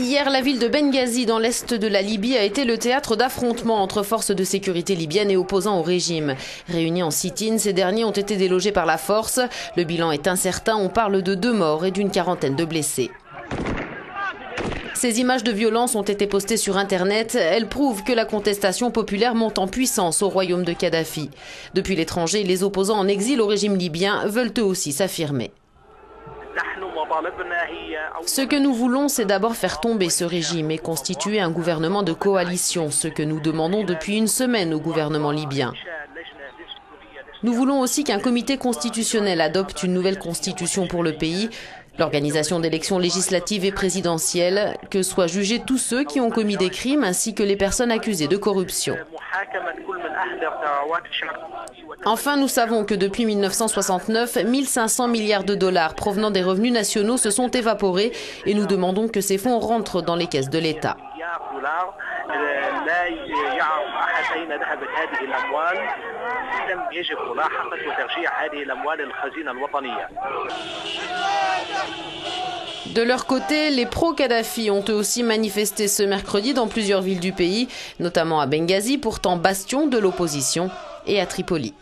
Hier, la ville de Benghazi, dans l'est de la Libye, a été le théâtre d'affrontements entre forces de sécurité libyennes et opposants au régime. Réunis en sit-in, ces derniers ont été délogés par la force. Le bilan est incertain, on parle de 2 morts et d'une quarantaine de blessés. Ces images de violence ont été postées sur Internet. Elles prouvent que la contestation populaire monte en puissance au royaume de Kadhafi. Depuis l'étranger, les opposants en exil au régime libyen veulent eux aussi s'affirmer. Ce que nous voulons, c'est d'abord faire tomber ce régime et constituer un gouvernement de coalition, ce que nous demandons depuis une semaine au gouvernement libyen. Nous voulons aussi qu'un comité constitutionnel adopte une nouvelle constitution pour le pays, l'organisation d'élections législatives et présidentielles, que soient jugés tous ceux qui ont commis des crimes ainsi que les personnes accusées de corruption. Enfin, nous savons que depuis 1969, 1 500 milliards de dollars provenant des revenus nationaux se sont évaporés et nous demandons que ces fonds rentrent dans les caisses de l'État. De leur côté, les pro-Kadhafi ont eux aussi manifesté ce mercredi dans plusieurs villes du pays, notamment à Benghazi, pourtant bastion de l'opposition, et à Tripoli.